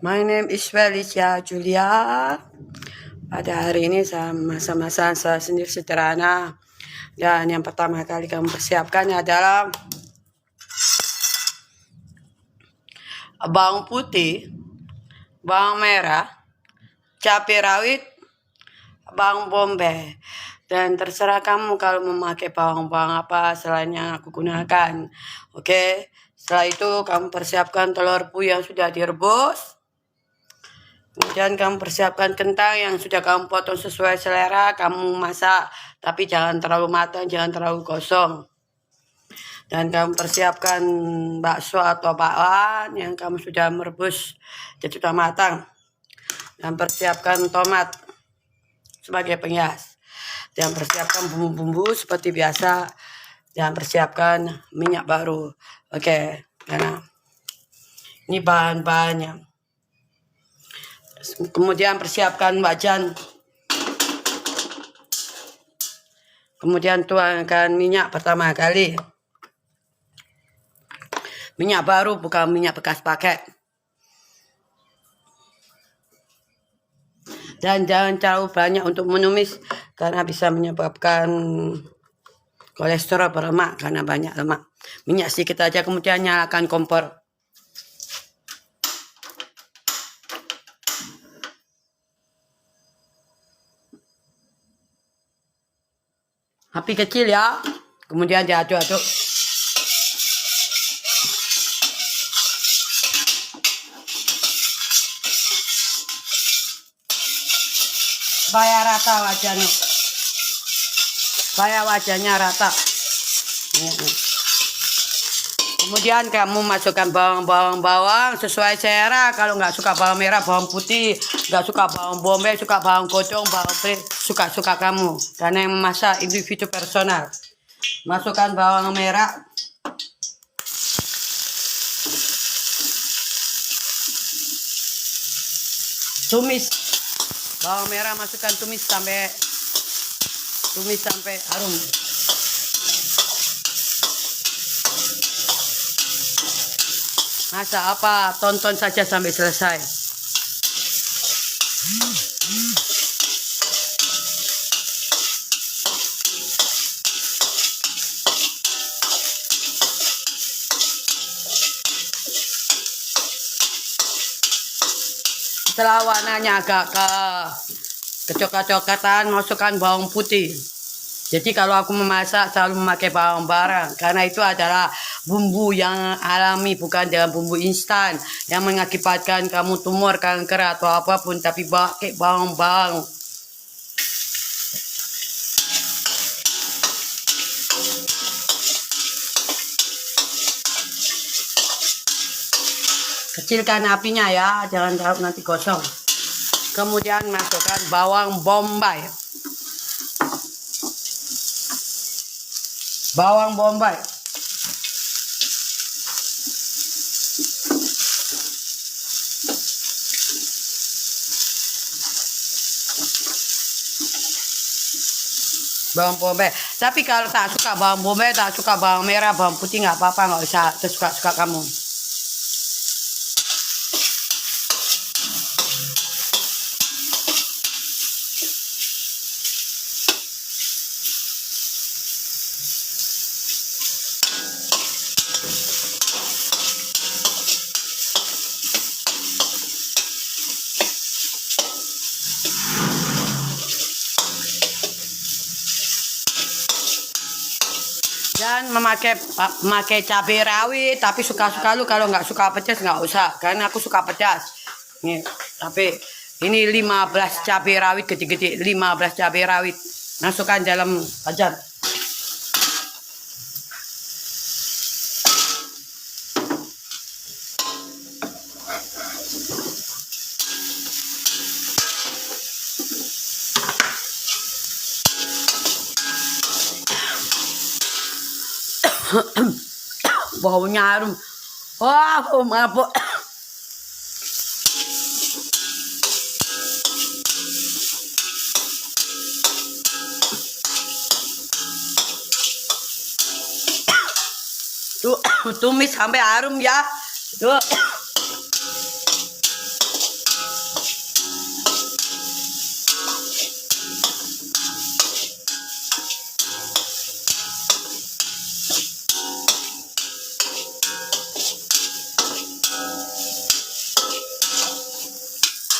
My name is Felicia Julia. Pada hari ini sama-sama saya sendiri sederhana. Dan yang pertama kali kamu persiapkan adalah bawang putih, bawang merah, cabai rawit, bawang bombay. Dan terserah kamu kalau memakai bawang-bawang apa selain yang aku gunakan. Oke, setelah itu kamu persiapkan telurmu yang sudah direbus. Kemudian kamu persiapkan kentang yang sudah kamu potong sesuai selera. Kamu masak, tapi jangan terlalu matang, jangan terlalu gosong. Dan kamu persiapkan bakso atau bakwan yang kamu sudah merebus jadi sudah matang. Dan persiapkan tomat sebagai penghias. Dan persiapkan bumbu-bumbu seperti biasa. Dan persiapkan minyak baru. Oke, karena ini bahan-bahannya. Kemudian persiapkan wajan. Kemudian tuangkan minyak pertama kali. Minyak baru, bukan minyak bekas pakai. Dan jangan terlalu banyak untuk menumis karena bisa menyebabkan kolesterol berlemak karena banyak lemak. Minyak sedikit aja, kemudian nyalakan kompor. Api kecil ya. Kemudian diaduk-aduk. Supaya rata wajannya. Supaya wajannya rata. Kemudian kamu masukkan bawang sesuai selera. Kalau nggak suka bawang merah, bawang putih. Nggak suka bawang bombay, suka bawang kocong, bawang putih. Suka-suka kamu. Karena yang memasak individu personal. Masukkan bawang merah. Tumis. Bawang merah masukkan tumis sampai harum. Masak apa? Tonton saja sampai selesai. Setelah warnanya agak kecoklat-coklatan, masukkan bawang putih. Jadi kalau aku memasak selalu memakai bawang barang karena itu adalah bumbu yang alami, bukan dalam bumbu instan yang mengakibatkan kamu tumor, kanker atau apapun, tapi pakai bawang-bawang. Kecilkan apinya ya, jangan terlalu nanti gosong. Kemudian masukkan bawang bombay. Bawang bombay. Bawang bombay. Tapi kalau tak suka bawang bombay, tak suka bawang merah, bawang putih nggak apa-apa, nggak usah, tersuka-suka kamu. Dan memakai cabai rawit, tapi suka-suka lu. Kalau nggak suka pedas nggak usah, karena aku suka pedas. Nih, tapi ini 15 cabai rawit gede-gede, 15 cabai rawit. Masukkan dalam wajan. Baunya harum. Wah, mabuk. Tuh, tumis sampai harum ya. Tuh.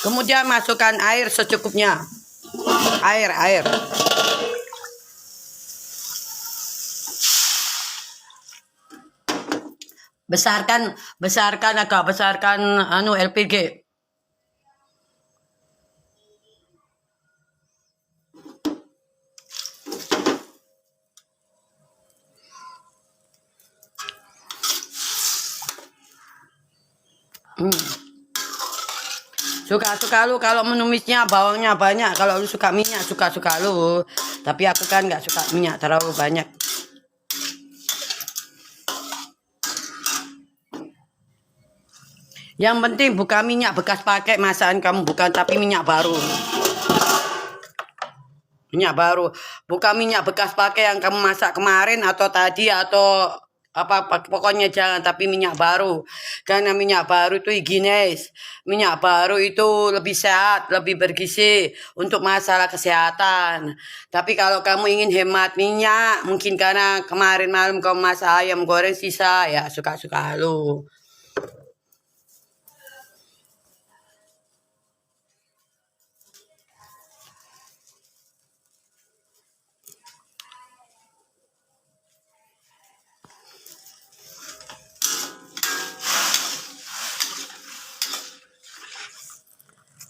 Kemudian masukkan air secukupnya. Air. Besarkan LPG. Suka lu kalau menumisnya bawangnya banyak. Kalau lu suka minyak suka lu. Tapi aku kan nggak suka minyak terlalu banyak. Yang penting bukan minyak bekas pakai masakan kamu, bukan, tapi minyak baru. Bukan minyak bekas pakai yang kamu masak kemarin atau tadi atau apa, pokoknya jangan, tapi minyak baru. Karena minyak baru itu higienis. Minyak baru itu lebih sehat, lebih bergizi untuk masalah kesehatan. Tapi kalau kamu ingin hemat minyak, mungkin karena kemarin malam kamu masak ayam goreng sisa, ya suka-suka lu.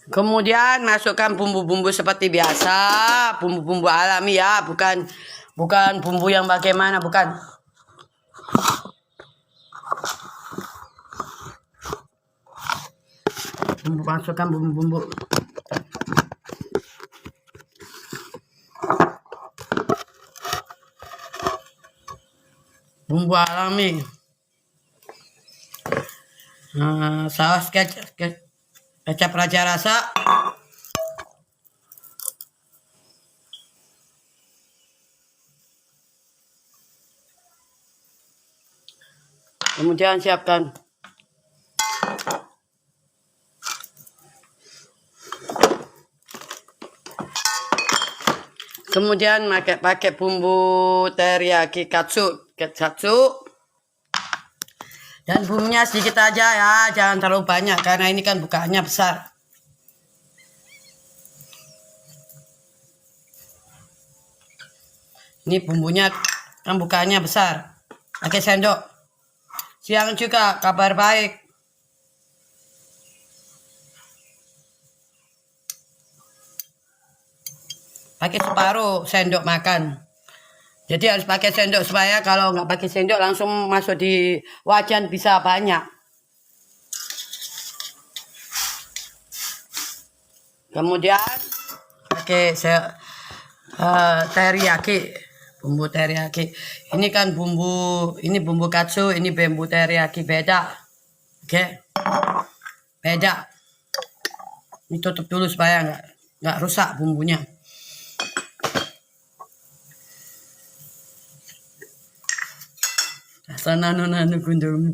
Kemudian masukkan bumbu-bumbu seperti biasa, bumbu-bumbu alami ya, bukan bumbu yang bagaimana, bukan. Masukkan bumbu-bumbu. Bumbu alami. Saus kecap raja rasa. Kemudian siapkan pakai bumbu teriyaki katsu. Dan bumbunya sedikit aja ya, jangan terlalu banyak karena ini kan bukaannya besar. Ini bumbunya kan bukaannya besar. Pakai sendok. Siang juga kabar baik. Pakai separuh sendok makan. Jadi harus pakai sendok supaya kalau nggak pakai sendok langsung masuk di wajan bisa banyak. Kemudian pakai teriyaki, bumbu teriyaki. Ini kan ini bumbu katsu, ini bumbu teriyaki, beda. Oke. Beda. Ini tutup dulu supaya nggak rusak bumbunya. Nanu gundurmu.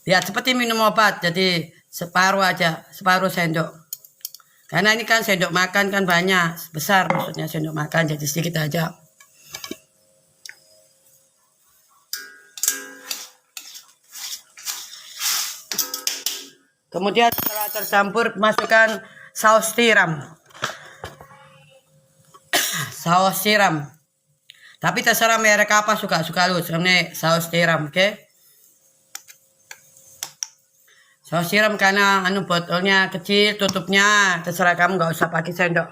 Ya seperti minum obat, jadi separuh sendok. Karena ini kan sendok makan kan banyak, besar maksudnya sendok makan, jadi sedikit aja. Kemudian setelah tercampur masukkan saus tiram. Tapi terserah merek apa, suka lu. Sebenarnya saus tiram, oke? Saus tiram karena botolnya kecil, tutupnya terserah kamu, nggak usah pakai sendok.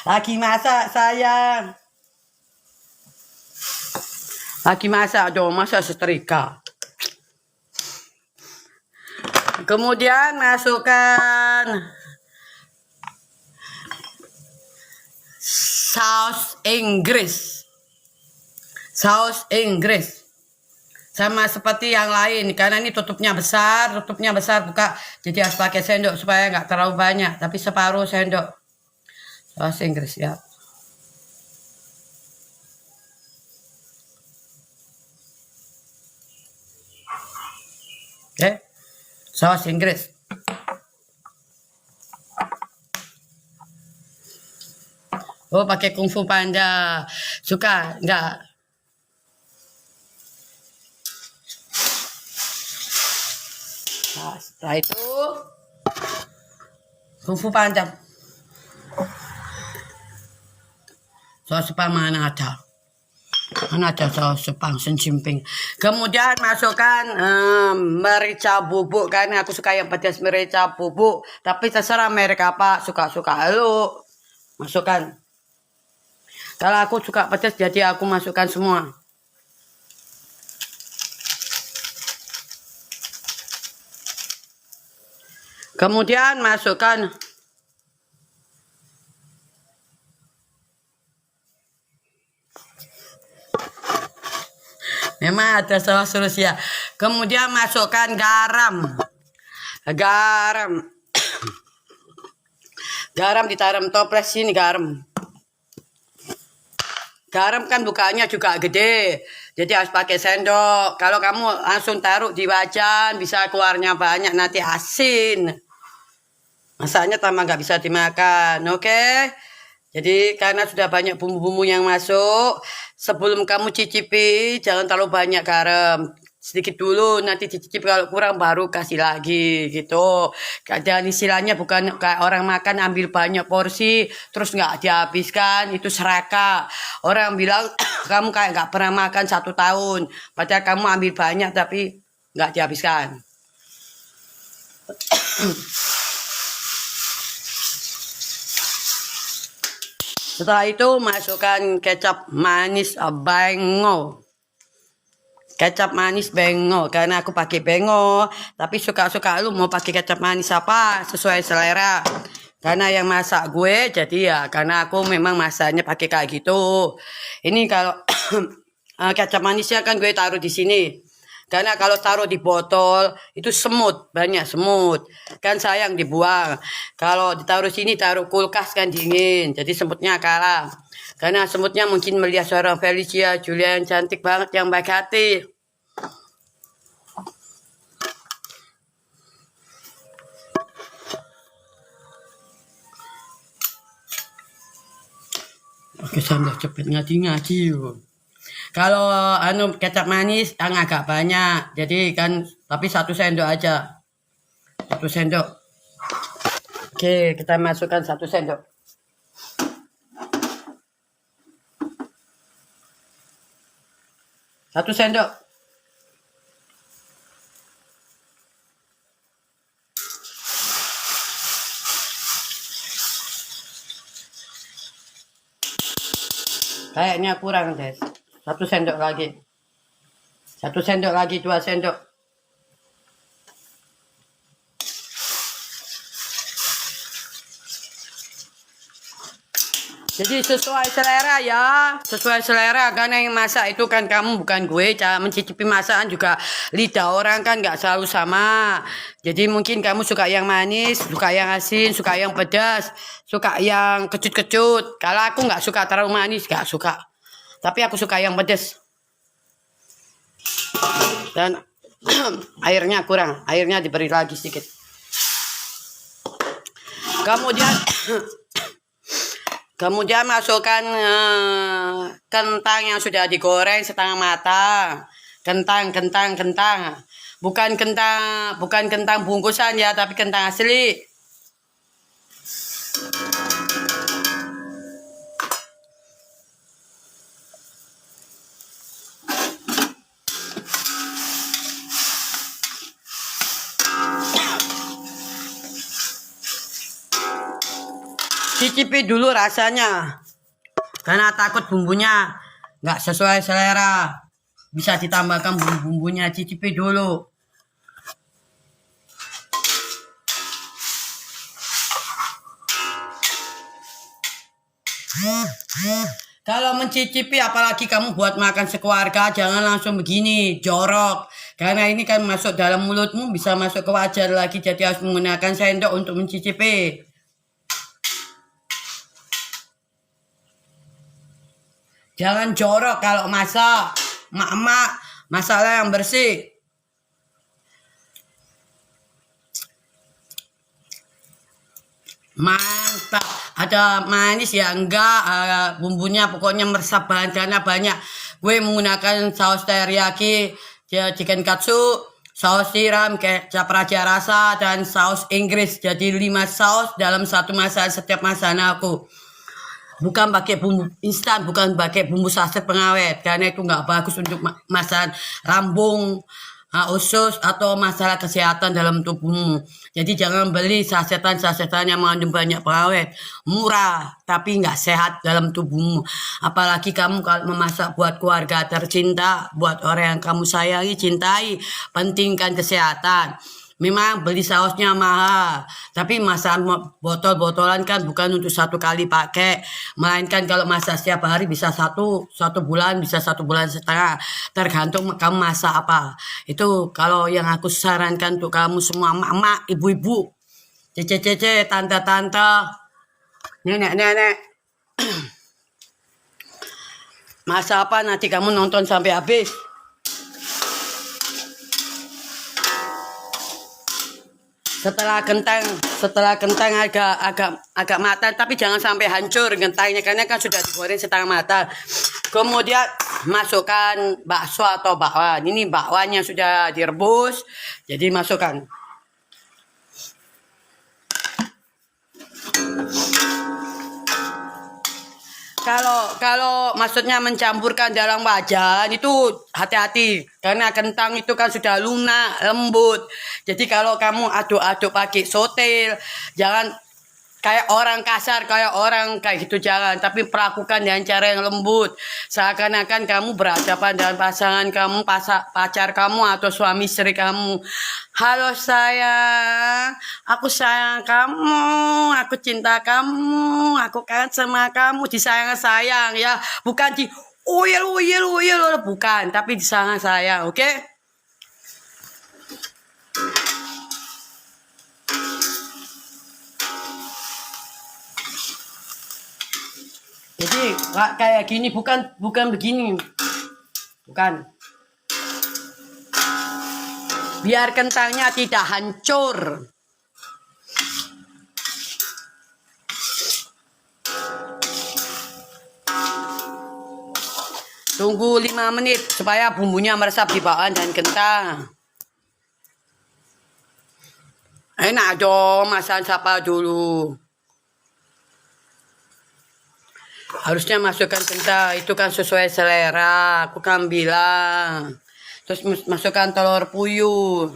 Lagi masak sayang. Lagi masak, masak setrika. Kemudian masukkan saus Inggris. Sama seperti yang lain, karena ini tutupnya besar buka, jadi harus pakai sendok supaya nggak terlalu banyak, tapi separuh sendok saus Inggris ya. Oke, saus Inggris. Oh, pakai Kung Fu Panda. Suka enggak? Nah, setelah itu bumbu panjang. Saus Jepang mana ada? Mana ada saus Jepang senjimping. Kemudian masukkan merica bubuk, karena aku suka yang pedas merica bubuk. Tapi terserah merek apa, suka-suka lu masukkan. Kalau aku suka pedas jadi aku masukkan semua. Kemudian masukkan memang ada saus Rusia. Kemudian masukkan garam. Garam ditaruh toples sini garam. Garam kan bukanya juga gede, jadi harus pakai sendok. Kalau kamu langsung taruh di wajan, bisa keluarnya banyak, nanti asin. Masaknya tambah nggak bisa dimakan, oke? Jadi karena sudah banyak bumbu-bumbu yang masuk, sebelum kamu cicipi, jangan terlalu banyak garam. Sedikit dulu, nanti dicicip kalau kurang baru kasih lagi gitu. Dan istilahnya bukan kayak orang makan ambil banyak porsi terus nggak dihabiskan, itu serakah. Orang bilang kamu kayak nggak pernah makan 1 tahun, padahal kamu ambil banyak tapi nggak dihabiskan. Setelah itu masukkan kecap manis bengo. Kecap manis bengo, karena aku pakai bengo, tapi suka-suka lu mau pakai kecap manis apa sesuai selera. Karena yang masak gue, jadi ya karena aku memang masaknya pakai kayak gitu. Ini kalau kecap manisnya kan gue taruh di sini. Karena kalau taruh di botol itu semut, banyak semut. Kan sayang dibuang. Kalau ditaruh sini taruh kulkas kan dingin, jadi semutnya kalah. Karena semutnya mungkin melihat seorang Felicia Julia yang cantik banget, yang baik hati. Oke, sambil cepet ngaji. Kalau kecap manis yang agak banyak, jadi kan tapi 1 sendok aja. 1 sendok. Oke, kita masukkan 1 sendok. Satu sendok. Kayaknya kurang, guys. 1 sendok lagi. 1 sendok lagi, 2 sendok. Jadi sesuai selera ya, sesuai selera, karena yang masak itu kan kamu bukan gue. Cara mencicipi masakan juga lidah orang kan nggak selalu sama. Jadi mungkin kamu suka yang manis, suka yang asin, suka yang pedas, suka yang kecut-kecut. Kalau aku nggak suka terlalu manis, nggak suka. Tapi aku suka yang pedas. Dan airnya kurang, airnya diberi lagi sedikit. Kemudian masukkan kentang yang sudah digoreng setengah matang. Kentang. Bukan kentang bungkusan ya, tapi kentang asli. Cicipi dulu rasanya, karena takut bumbunya nggak sesuai selera, bisa ditambahkan bumbu-bumbunya. Cicipi dulu. Kalau mencicipi, apalagi kamu buat makan sekeluarga, jangan langsung begini jorok, karena ini kan masuk dalam mulutmu, bisa masuk ke wajan lagi, jadi harus menggunakan sendok untuk mencicipi. Jangan jorok kalau masak. Mak-mak, masalah yang bersih. Mantap. Ada manis ya? Enggak. Bumbunya pokoknya meresap bahan karena banyak. Gue menggunakan saus teriyaki, chicken katsu, saus tiram, kecap raja rasa, dan saus Inggris. Jadi 5 saus dalam satu masakan setiap masakan aku. Bukan pakai bumbu instan, bukan pakai bumbu saset pengawet, karena itu nggak bagus untuk masakan lambung, usus atau masalah kesehatan dalam tubuhmu. Jadi jangan beli sasetan-sasetan yang mengandung banyak pengawet, murah tapi nggak sehat dalam tubuhmu. Apalagi kamu kalau memasak buat keluarga tercinta, buat orang yang kamu sayangi, cintai, pentingkan kesehatan. Memang beli sausnya mahal, tapi masakan botol-botolan kan bukan untuk satu kali pakai, melainkan kalau masak setiap hari bisa satu bulan, bisa 1,5 bulan, tergantung kamu masak apa. Itu kalau yang aku sarankan untuk kamu semua emak-emak, ibu-ibu, cece-cece, tante-tante, nenek-nenek. Masak apa nanti kamu nonton sampai habis. Setelah kentang agak matang, tapi jangan sampai hancur kentangnya karena kan sudah digoreng setengah matang. Kemudian masukkan bakso atau bakwan. Ini bakwannya sudah direbus, jadi masukkan. Kalau maksudnya mencampurkan dalam wajan itu hati-hati karena kentang itu kan sudah lunak, lembut. Jadi kalau kamu aduk-aduk pakai sotel, jangan kayak orang kasar, kayak gitu jangan, tapi perlakukan dengan cara yang lembut. Seakan-akan kamu berhadapan dengan pasangan kamu, pacar kamu atau suami istri kamu. Halo sayang, aku sayang kamu, aku cinta kamu, aku kangen sama kamu, disayang-sayang ya, bukan di uyel, bukan, tapi disayang-sayang, oke? Jadi kayak gini, bukan begini, bukan. Biar kentangnya tidak hancur. Tunggu 5 menit supaya bumbunya meresap di bakwan dan kentang. Enak dong, masak siapa dulu. Harusnya masukkan kentang, itu kan sesuai selera, aku kan bilang. Terus masukkan telur puyuh.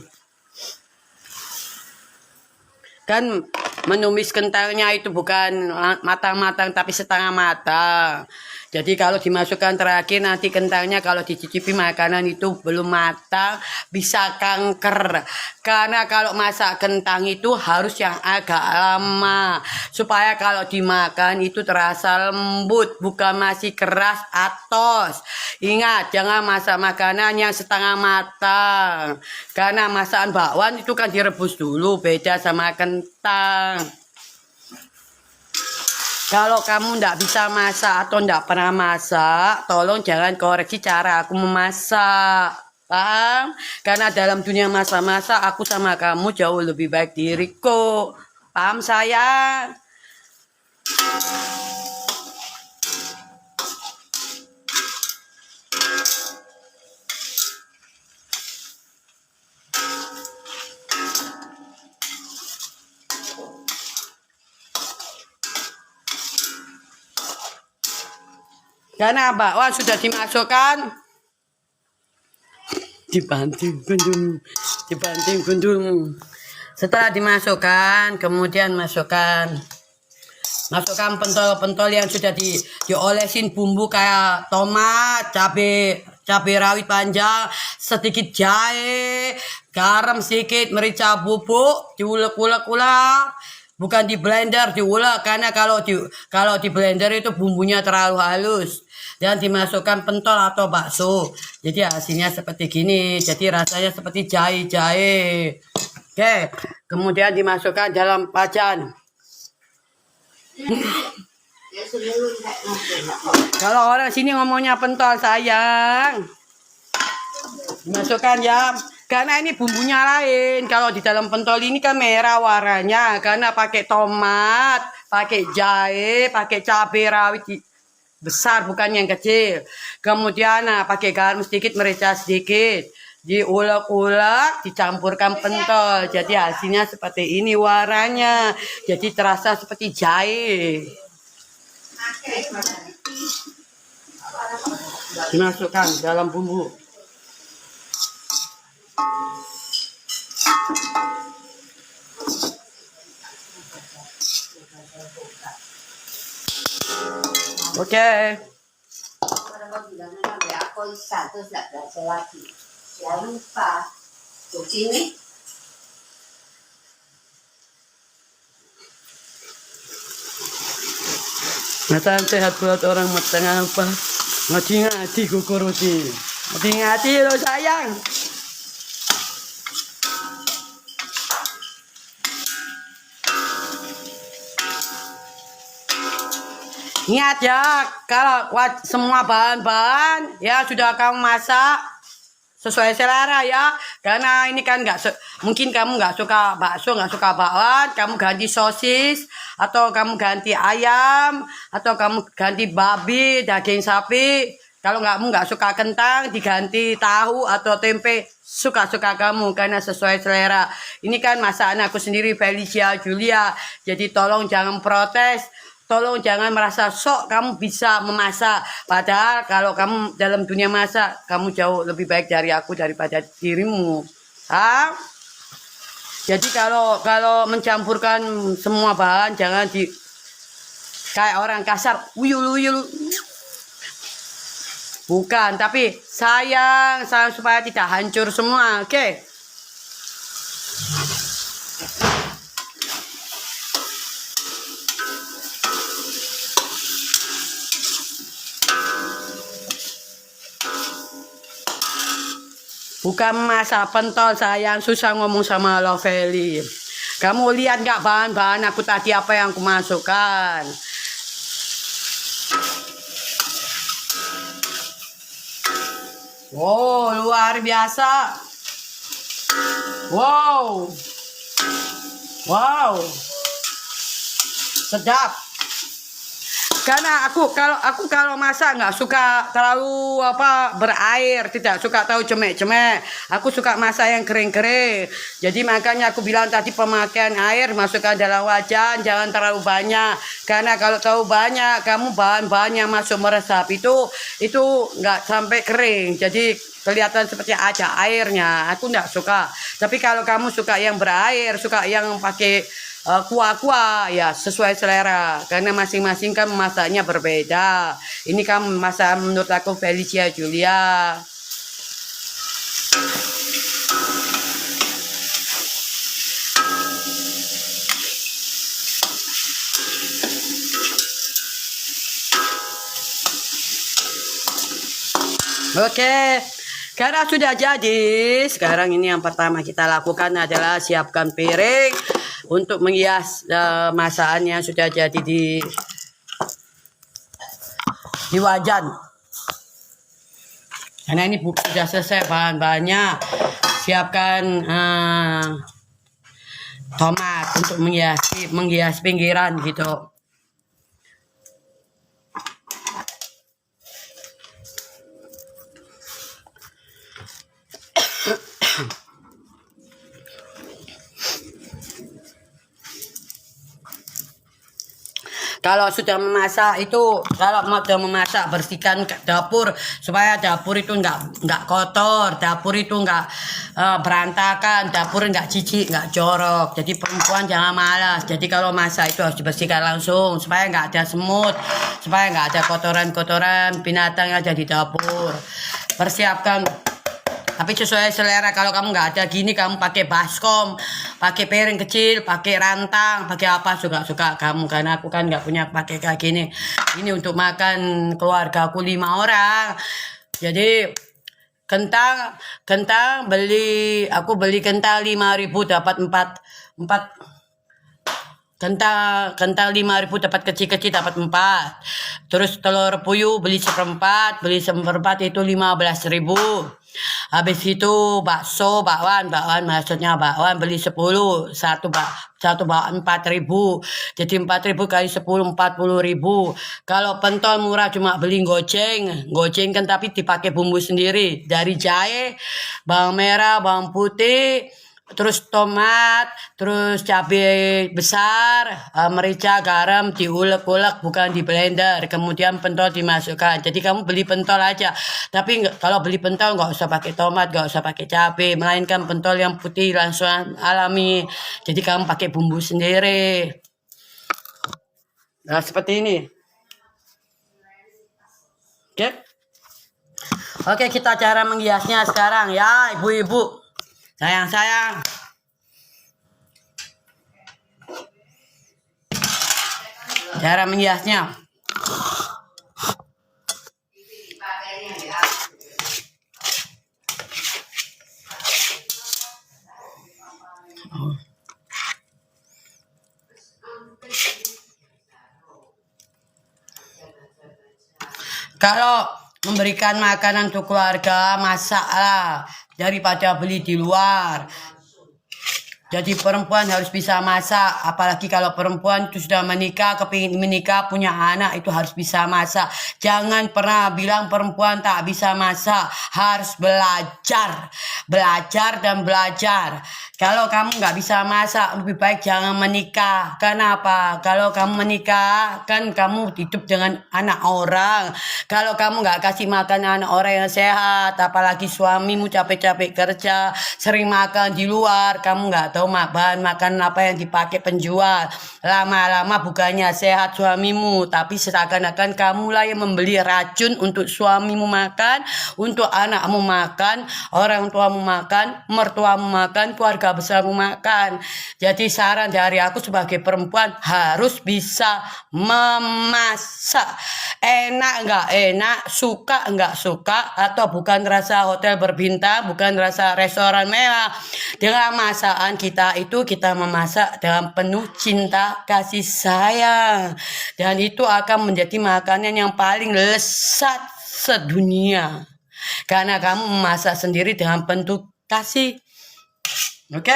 Kan menumis kentangnya itu bukan matang-matang tapi setengah matang. Jadi kalau dimasukkan terakhir nanti kentangnya kalau dicicipi makanan itu belum matang bisa kanker. Karena kalau masak kentang itu harus yang agak lama supaya kalau dimakan itu terasa lembut bukan masih keras atos. Ingat jangan masak makanan yang setengah matang. Karena masakan bakwan itu kan direbus dulu beda sama kentang. Kalau kamu ndak bisa masak atau ndak pernah masak, tolong jangan koreksi cara aku memasak. Paham? Karena dalam dunia masak-masak, aku sama kamu jauh lebih baik diriku. Paham sayang? Karena bakwan sudah dimasukkan, dibanting gundul. Setelah dimasukkan, kemudian masukkan pentol-pentol yang sudah diolesin bumbu kayak tomat, cabai rawit panjang, sedikit jahe, garam sedikit, merica bubuk, diulek-ulek. Bukan di blender, diulek karena kalau di blender itu bumbunya terlalu halus dan dimasukkan pentol atau bakso. Jadi hasilnya seperti gini. Jadi rasanya seperti jahe. Oke, kemudian dimasukkan dalam wajan. Kalau orang sini ngomongnya pentol sayang. Dimasukkan ya. Karena ini bumbunya lain. Kalau di dalam pentol ini kan merah warnanya. Karena pakai tomat, pakai jahe, pakai cabai rawit besar bukan yang kecil. Kemudian pakai garam sedikit, merica sedikit. diulek-ulek, dicampurkan pentol. Jadi hasilnya seperti ini warnanya. Jadi terasa seperti jahe. Dimasukkan dalam bumbu. Oke. Mata sehat buat orang matang apa? Ngati-ngati kukuruti. Ngati-ngati lo sayang. Ingat ya, kalau semua bahan-bahan ya sudah kamu masak sesuai selera ya. Karena ini kan mungkin kamu nggak suka bakso, nggak suka bakwan, kamu ganti sosis atau kamu ganti ayam atau kamu ganti babi, daging sapi. Kalau kamu nggak suka kentang, diganti tahu atau tempe, suka-suka kamu karena sesuai selera. Ini kan masakan aku sendiri, Felicia Julia. Jadi tolong jangan protes. Tolong jangan merasa sok kamu bisa memasak. Padahal kalau kamu dalam dunia masak, kamu jauh lebih baik dari aku daripada dirimu. Jadi kalau mencampurkan semua bahan jangan kayak orang kasar uyul-uyul. Bukan, tapi sayang supaya tidak hancur semua. Oke. Bukan masak pentol sayang, susah ngomong sama Lovely. Kamu lihat nggak bahan-bahan aku tadi apa yang aku masukkan? Wow, luar biasa. Wow. Wow. Sedap. Karena aku kalau masak nggak suka terlalu berair, tidak suka tahu cemek-cemek. Aku suka masak yang kering-kering. Jadi makanya aku bilang tadi pemakaian air masukkan dalam wajan, jangan terlalu banyak. Karena kalau terlalu banyak, kamu bahan-bahan yang masuk meresap itu nggak sampai kering. Jadi kelihatan seperti ada airnya. Aku nggak suka. Tapi kalau kamu suka yang berair, suka yang pakai kuah-kuah ya sesuai selera karena masing-masing kan masaknya berbeda. Ini kan masak menurut aku Felicia Julia. Oke. Karena sudah jadi, sekarang ini yang pertama kita lakukan adalah siapkan piring untuk menghias masakan yang sudah jadi di wajan. Karena ini sudah selesai bahan-bahannya. Siapkan tomat untuk menghias pinggiran gitu. Kalau sudah memasak bersihkan dapur supaya dapur itu nggak kotor, dapur itu nggak berantakan, dapur nggak jijik, nggak jorok. Jadi perempuan jangan malas. Jadi kalau masak itu harus dibersihkan langsung supaya nggak ada semut, supaya nggak ada kotoran-kotoran binatang yang ada di dapur. Persiapkan. Tapi sesuai selera. Kalau kamu nggak ada gini, kamu pakai baskom, pakai piring kecil, pakai rantang, pakai apa suka-suka kamu. Karena aku kan nggak punya pakai kayak gini. Ini untuk makan keluarga aku 5 orang. Jadi kentang aku beli kentang 5.000 dapat 4 kentang 5.000 dapat kecil-kecil dapat 4. Terus telur puyuh beli seperempat itu 15.000. Habis itu bakwan maksudnya bakwan beli 10, satu bakwan 4.000. Jadi 4.000 kali 10 40.000. Kalau pentol murah cuma beli goceng kan tapi dipakai bumbu sendiri dari jahe, bawang merah, bawang putih, terus tomat, terus cabai besar, merica, garam diulek-ulek bukan di blender. Kemudian pentol dimasukkan. Jadi kamu beli pentol aja. Tapi kalau beli pentol nggak usah pakai tomat, nggak usah pakai cabai, melainkan pentol yang putih langsung alami. Jadi kamu pakai bumbu sendiri. Nah seperti ini. Oke. Oke, kita cara menghiasnya sekarang ya, ibu-ibu. Sayang. Cara menghiasnya. Kalau memberikan makanan untuk keluarga, masaklah daripada beli di luar. Jadi perempuan harus bisa masak, apalagi kalau perempuan itu sudah menikah, kepingin menikah, punya anak, itu harus bisa masak. Jangan pernah bilang perempuan tak bisa masak, harus belajar dan belajar. Kalau kamu nggak bisa masak, lebih baik jangan menikah. Kenapa? Kalau kamu menikah, kan kamu hidup dengan anak orang. Kalau kamu nggak kasih makan anak orang yang sehat, apalagi suamimu capek-capek kerja, sering makan di luar, kamu nggak tahu bahan makan apa yang dipakai penjual. Lama-lama bukannya sehat suamimu, tapi seakan-akan kamulah yang membeli racun untuk suamimu makan, untuk anakmu makan, orang tuamu makan, mertuamu makan, keluarga besarmu makan. Jadi saran dari aku sebagai perempuan harus bisa memasak. Enak nggak enak, suka nggak suka, atau bukan rasa hotel berbintang, bukan rasa restoran mewah. Dengan masakan kita itu kita memasak dengan penuh cinta kasih sayang, dan itu akan menjadi makanan yang paling lezat sedunia karena kamu memasak sendiri dengan penuh kasih. Oke?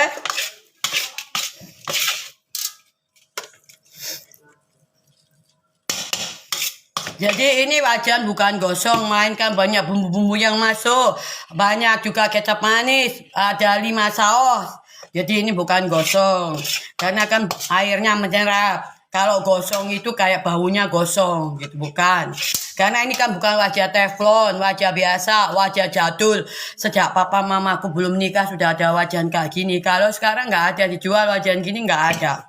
Jadi ini wajan bukan gosong, mainkan banyak bumbu-bumbu yang masuk. Banyak juga kecap manis, ada 5 saus. Jadi ini bukan gosong, karena kan airnya menyerap. Kalau gosong itu kayak baunya gosong gitu, bukan. Karena ini kan bukan wajah teflon, wajah biasa, wajah jadul. Sejak papa mamaku belum nikah sudah ada wajan kayak gini. Kalau sekarang nggak ada dijual wajan gini, nggak ada.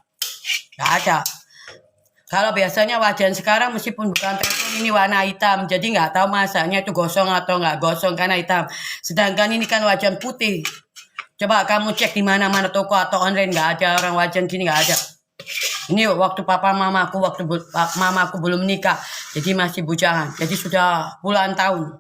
Kalau biasanya wajan sekarang meskipun bukan teflon ini warna hitam, jadi nggak tahu masaknya itu gosong atau nggak gosong karena hitam. Sedangkan ini kan wajan putih. Coba kamu cek di mana-mana toko atau online, nggak ada orang wajan gini, nggak ada. Ini waktu mamaku belum nikah, jadi masih bujangan, jadi sudah puluhan tahun.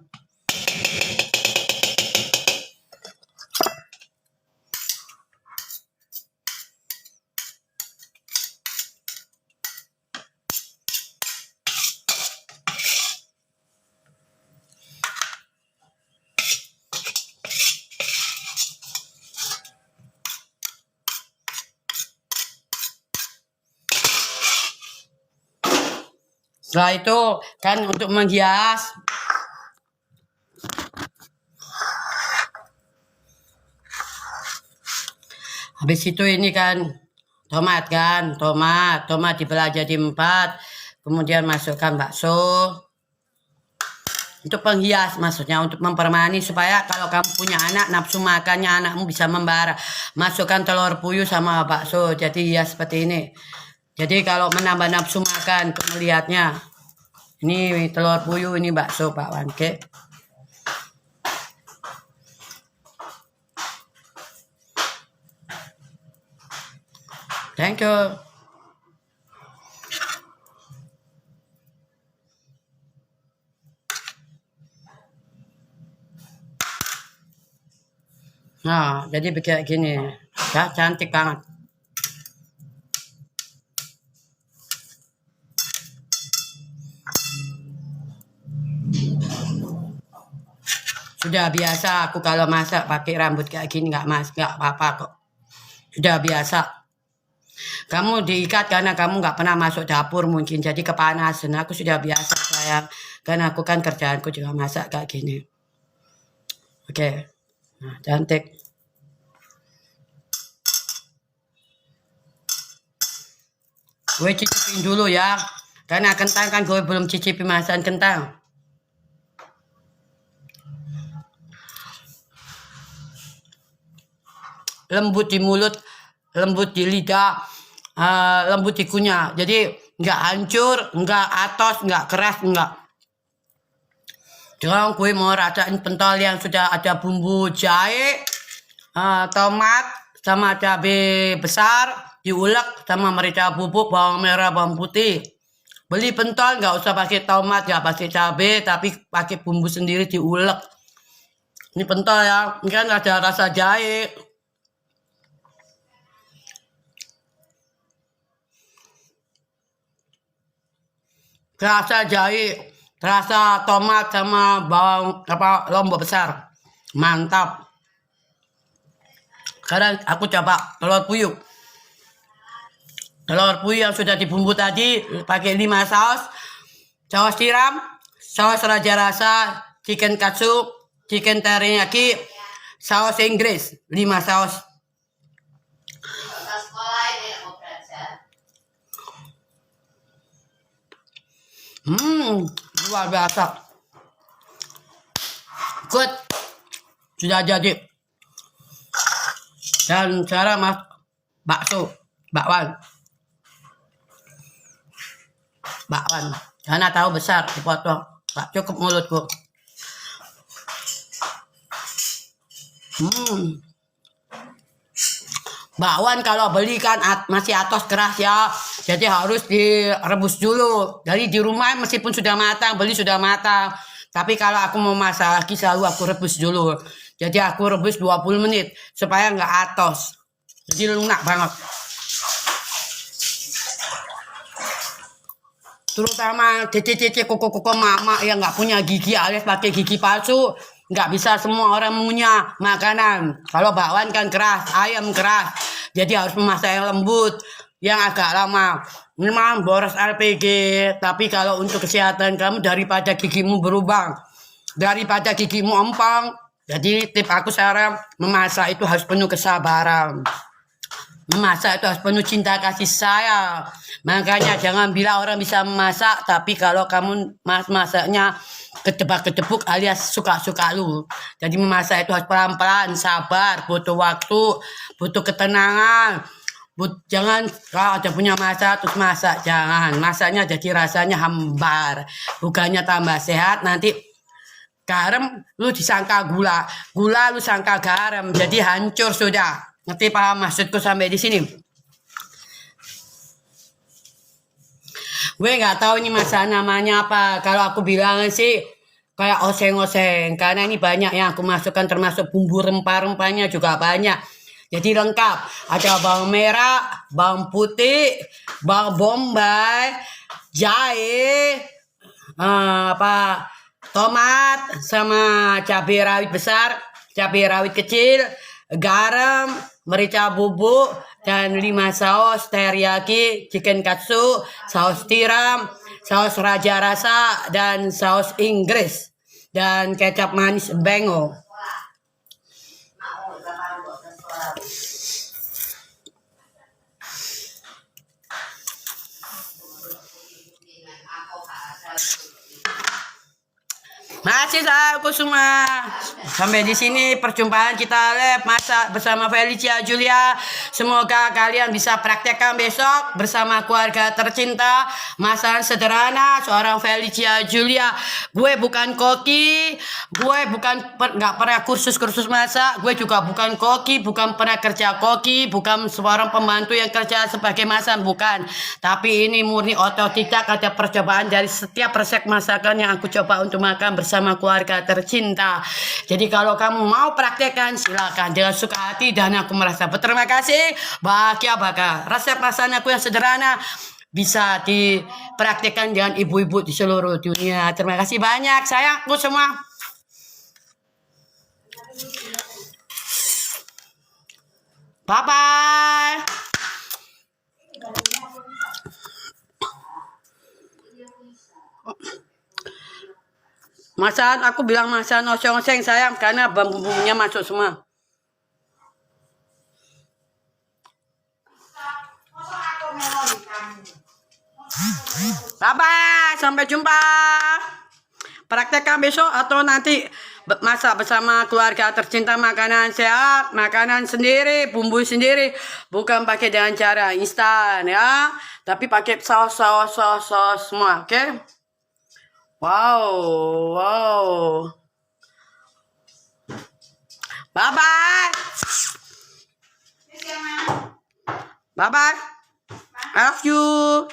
Setelah itu kan untuk menghias, habis itu ini kan tomat dibelah jadi 4, kemudian masukkan bakso. Untuk penghias maksudnya, untuk mempermani supaya kalau kamu punya anak, nafsu makannya anakmu bisa membara. Masukkan telur puyuh sama bakso, jadi hias seperti ini. Jadi kalau menambah nafsu makan untuk melihatnya, ini telur puyuh, ini bakso Pak Wanke. Thank you. Nah, jadi kayak gini. Ya, cantik banget. Sudah biasa aku kalau masak pakai rambut kayak gini nggak apa-apa kok. Sudah biasa. Kamu diikat karena kamu nggak pernah masuk dapur mungkin jadi kepanasan. Aku sudah biasa sayang. Karena aku kan kerjaanku juga masak kayak gini. Oke. Nah, cantik. Gue cicipin dulu ya. Karena kentang kan gue belum cicipi masakan kentang. Lembut di mulut, lembut di lidah, lembut di kunyah. Jadi nggak hancur, nggak atos, nggak keras, nggak. Sekarang gue mau rasain pentol yang sudah ada bumbu jahe, tomat, sama cabai besar, diulek sama merica bubuk, bawang merah, bawang putih. Beli pentol nggak usah pakai tomat, nggak pakai cabai, tapi pakai bumbu sendiri diulek. Ini pentol ya, ini kan ada rasa jahe. Rasa jahe, rasa tomat sama bawang lombok besar. Mantap. Sekarang aku coba telur puyuh. Telur puyuh yang sudah dibumbu tadi pakai 5 saus. Saus tiram, saus raja rasa, chicken katsu, chicken teriyaki, saus Inggris, 5 saus. Luar biasa. Good. Sudah jadi. Dan cara bakso, bakwan. Karena tahu besar dipotong. Tak cukup mulutku. Bakwan kalau beli kan masih atos keras ya. Jadi harus direbus dulu. Jadi di rumah meskipun sudah matang, beli sudah matang. Tapi kalau aku mau masak lagi selalu aku rebus dulu. Jadi aku rebus 20 menit supaya nggak atos. Jadi lunak banget. Terutama cici-cici koko-koko mama yang nggak punya gigi alias pakai gigi palsu. Nggak bisa semua orang punya makanan. Kalau bakwan kan keras, ayam keras. Jadi harus memasak yang lembut, yang agak lama. Memang boros LPG, tapi kalau untuk kesehatan kamu daripada gigimu berubah, daripada gigimu empang. Jadi tip aku sekarang memasak itu harus penuh kesabaran. Memasak itu harus penuh cinta kasih sayang. Makanya jangan bilang orang bisa memasak, tapi kalau kamu masaknya kedebak-kedebuk alias suka-suka lu. Jadi memasak itu harus pelan-pelan, sabar, butuh waktu, butuh ketenangan. Jangan kalau ada punya masak terus masak, jangan. Masaknya jadi rasanya hambar. Bukannya tambah sehat, nanti garam lu disangka gula, gula lu sangka garam, jadi hancur sudah. Ngerti paham maksudku sampai di sini? Gue nggak tahu ini masak namanya apa. Kalau aku bilang sih kayak oseng-oseng, karena ini banyak yang aku masukkan termasuk bumbu rempah-rempahnya juga banyak. Jadi lengkap. Ada bawang merah, bawang putih, bawang bombay, jahe, tomat sama cabai rawit besar, cabai rawit kecil, garam, merica bubuk, dan 5 saus teriyaki, chicken katsu, saus tiram, saus raja rasa, dan saus Inggris, dan kecap manis bengo. Masih aku semua. Sampai di sini perjumpaan kita live masak bersama Felicia Julia. Semoga kalian bisa praktekkan besok bersama keluarga tercinta. Masakan sederhana seorang Felicia Julia. Gue bukan koki, gue nggak pernah kursus masak. Gue juga bukan koki, bukan pernah kerja koki, bukan seorang pembantu yang kerja sebagai masak, bukan. Tapi ini murni otodidak, ada percobaan dari setiap resep masakan yang aku coba untuk makan bersama keluarga tercinta. Jadi kalau kamu mau praktekkan silakan dengan suka hati dan aku merasa berterima kasih, bahagia bakal. Resep masakan aku yang sederhana bisa dipraktekkan dengan ibu-ibu di seluruh dunia. Terima kasih banyak sayangku semua. Bye bye. Masakan aku bilang masakan oseng-oseng sayang karena bumbunya masuk semua. Bye bye, sampai jumpa. Praktekkan besok atau nanti masak bersama keluarga tercinta, makanan sehat, makanan sendiri, bumbu sendiri, bukan pakai dengan cara instan ya, tapi pakai saus semua, oke? Wow, wow. Bye bye. Bye bye. I love you.